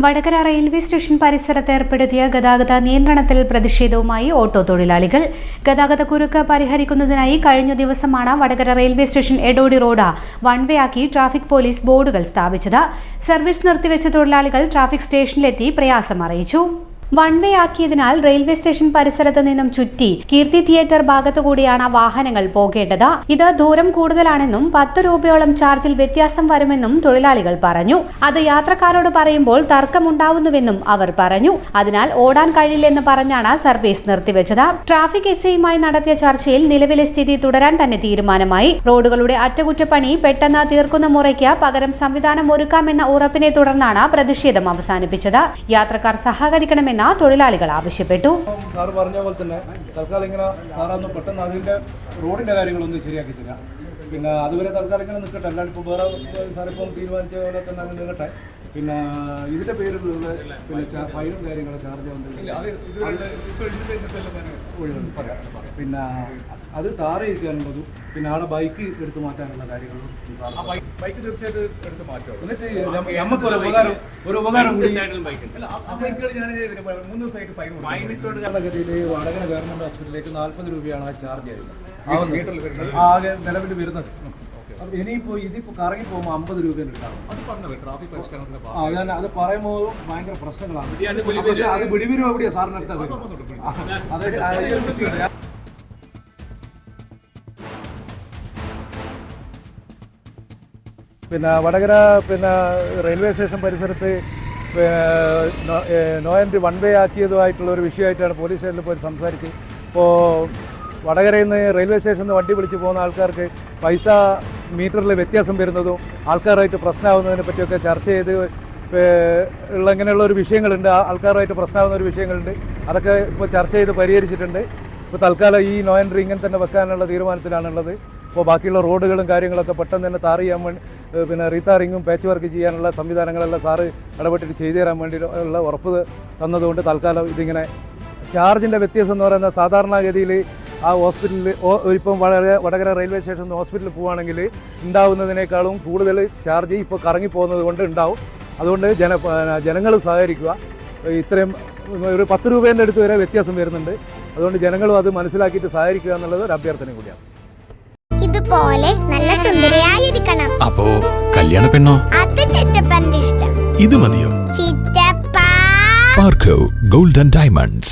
Vadakara railway station പരിസരത്ത് ഏർപ്പെടുത്തിയ ഗതാഗത നിയന്ത്രണത്തിൽ പ്രതിഷേധവുമായി ഓട്ടോ തൊഴിലാളികൾ. ഗതാഗതക്കുരുക്ക് പരിഹരിക്കുന്നതിനായി കഴിഞ്ഞ ദിവസമാണ് Vadakara railway station Edodi road one way ആക്കി ട്രാഫിക് പോലീസ് ബോർഡുകൾ സ്ഥാപിച്ചത്. സർവീസ് നിർത്തിവെച്ച തൊഴിലാളികൾ ട്രാഫിക് സ്റ്റേഷനിലെത്തി പ്രയാസം അറിയിച്ചു. വൺവേ ആക്കിയതിനാൽ റെയിൽവേ സ്റ്റേഷൻ പരിസരത്ത് നിന്നും ചുറ്റി കീർത്തി തിയേറ്റർ ഭാഗത്തുകൂടിയാണ് വാഹനങ്ങൾ പോകേണ്ടത്. ഇത് ദൂരം കൂടുതലാണെന്നും 10 രൂപയോളം ചാർജിൽ വ്യത്യാസം വരുമെന്നും തൊഴിലാളികൾ പറഞ്ഞു. അത് യാത്രക്കാരോട് പറയുമ്പോൾ തർക്കമുണ്ടാവുന്നുവെന്നും അവർ പറഞ്ഞു. അതിനാൽ ഓടാൻ കഴിയില്ലെന്ന് പറഞ്ഞാണ് സർവീസ് നിർത്തിവെച്ചത്. ട്രാഫിക് എസ്ഐയുമായി നടത്തിയ ചർച്ചയിൽ നിലവിലെ സ്ഥിതി തുടരാൻ തന്നെ തീരുമാനമായി. റോഡുകളുടെ അറ്റകുറ്റപ്പണി പെട്ടെന്ന് തീർക്കുന്ന മുറയ്ക്ക് പകരം സംവിധാനം ഒരുക്കാമെന്ന ഉറപ്പിനെ തുടർന്നാണ് പ്രതിഷേധം അവസാനിപ്പിച്ചത്. യാത്രക്കാർ സഹകരിക്കണമെന്ന് തൊഴിലാളികൾ ആവശ്യപ്പെട്ടു. സാർ പറഞ്ഞ പോലെ തന്നെ തൽക്കാലം ഇങ്ങനെ സാറൊന്നും പെട്ടെന്ന് അതിന്റെ റോഡിന്റെ കാര്യങ്ങളൊന്നും ശരിയാക്കി തരാം. പിന്നെ അതുവരെ തൽക്കാലം ഇങ്ങനെ നിൽക്കട്ടെ. അല്ലാണ്ട് ഇപ്പോൾ വേറെ സാറിപ്പം തീരുമാനിച്ച പോലെ തന്നെ അങ്ങനെ നിൽക്കട്ടെ. പിന്നെ ഇതിന്റെ പേരിലുള്ള പിന്നെ ഫൈനും കാര്യങ്ങളും ചാർജ് പിന്നെ അത് താറയിക്കാനുള്ളതും പിന്നെ ആളെ ബൈക്ക് എടുത്ത് മാറ്റാനുള്ള കാര്യങ്ങളും ബൈക്ക് തീർച്ചയായിട്ടും എടുത്ത് മാറ്റും. എന്നിട്ട് നമുക്ക് ഒരു ഉപകാരം കൂടി ഗതിയിൽ വടകര ഗവൺമെന്റ് ഹോസ്പിറ്റലിലേക്ക് 40 രൂപയാണ് ആ ചാർജ് ആയിരുന്നത് ആകെ നിലവിൽ വരുന്നത്. ഇനിയിപ്പോ ഇതിപ്പോ കറങ്ങി പോകുമ്പോൾ 50 രൂപ ഉണ്ടാവും. അത് പറയുമ്പോൾ ഭയങ്കര പ്രശ്നങ്ങളാണ്. അത് പിടിവിരും എവിടെയാ സാറിനടുത്ത പിന്നെ വടകര പിന്നെ റെയിൽവേ സ്റ്റേഷൻ പരിസരത്ത് നോ എൻട്രി വൺ വേ ആക്കിയതുമായിട്ടുള്ള ഒരു വിഷയമായിട്ടാണ് പോലീസ് സ്റ്റേഷനിൽ പോയി സംസാരിച്ച്. ഇപ്പോൾ വടകരയിൽ നിന്ന് റെയിൽവേ സ്റ്റേഷനിൽ നിന്ന് വണ്ടി വിളിച്ച് പോകുന്ന ആൾക്കാർക്ക് പൈസ മീറ്ററിൽ വ്യത്യാസം വരുന്നതും ആൾക്കാരുമായിട്ട് പ്രശ്നമാവുന്നതിനെ പറ്റിയൊക്കെ ചർച്ച ചെയ്ത് ഇങ്ങനെയുള്ള ഒരു വിഷയങ്ങളുണ്ട്. ആൾക്കാരുമായിട്ട് പ്രശ്നമാകുന്ന ഒരു വിഷയങ്ങളുണ്ട്. അതൊക്കെ ഇപ്പോൾ ചർച്ച ചെയ്ത് പരിഹരിച്ചിട്ടുണ്ട്. ഇപ്പോൾ തൽക്കാലം ഈ നോ എൻട്രി ഇങ്ങനെ തന്നെ വെക്കാനുള്ള തീരുമാനത്തിലാണുള്ളത്. ഇപ്പോൾ ബാക്കിയുള്ള റോഡുകളും കാര്യങ്ങളൊക്കെ പെട്ടെന്ന് തന്നെ താർ ചെയ്യാൻ വേണ്ടി പിന്നെ റീതാറിങ്ങും പാച്ച് വർക്ക് ചെയ്യാനുള്ള സംവിധാനങ്ങളെല്ലാം സാറ് ഇടപെട്ടിട്ട് ചെയ്തു തരാൻ വേണ്ടിയുള്ള ഉറപ്പ് തന്നതുകൊണ്ട് തൽക്കാലം ഇതിങ്ങനെ ചാർജിൻ്റെ വ്യത്യാസം എന്ന് പറയുന്നത് സാധാരണഗതിയിൽ ആ ഹോസ്പിറ്റലിൽ ഇപ്പം വടകര റെയിൽവേ സ്റ്റേഷനിൽ ഹോസ്പിറ്റലിൽ പോവുകയാണെങ്കിൽ ഉണ്ടാവുന്നതിനേക്കാളും കൂടുതൽ ചാർജ് ഇപ്പോൾ കറങ്ങിപ്പോകുന്നത് കൊണ്ട് ഉണ്ടാവും. അതുകൊണ്ട് ജനങ്ങൾ സഹകരിക്കുക. ഇത്രയും ഒരു 10 രൂപേൻ്റെ അടുത്ത് വരെ വ്യത്യാസം വരുന്നുണ്ട്. അതുകൊണ്ട് ജനങ്ങളും അത് മനസ്സിലാക്കിയിട്ട് സഹകരിക്കുക എന്നുള്ളത് ഒരു അഭ്യർത്ഥന കൂടിയാണ്. ഇതുപോലെ നല്ല സുന്ദരിയായിരിക്കണം. അപ്പോ കല്യാണ പെണ്ണോ? അത് ചിറ്റപ്പന്റെ ഇഷ്ടം. ഇത് മതിയോ? ചിറ്റപ്പ. പാർക്കോ ഗോൾഡ് ആൻഡ് ഡയമണ്ട്സ്.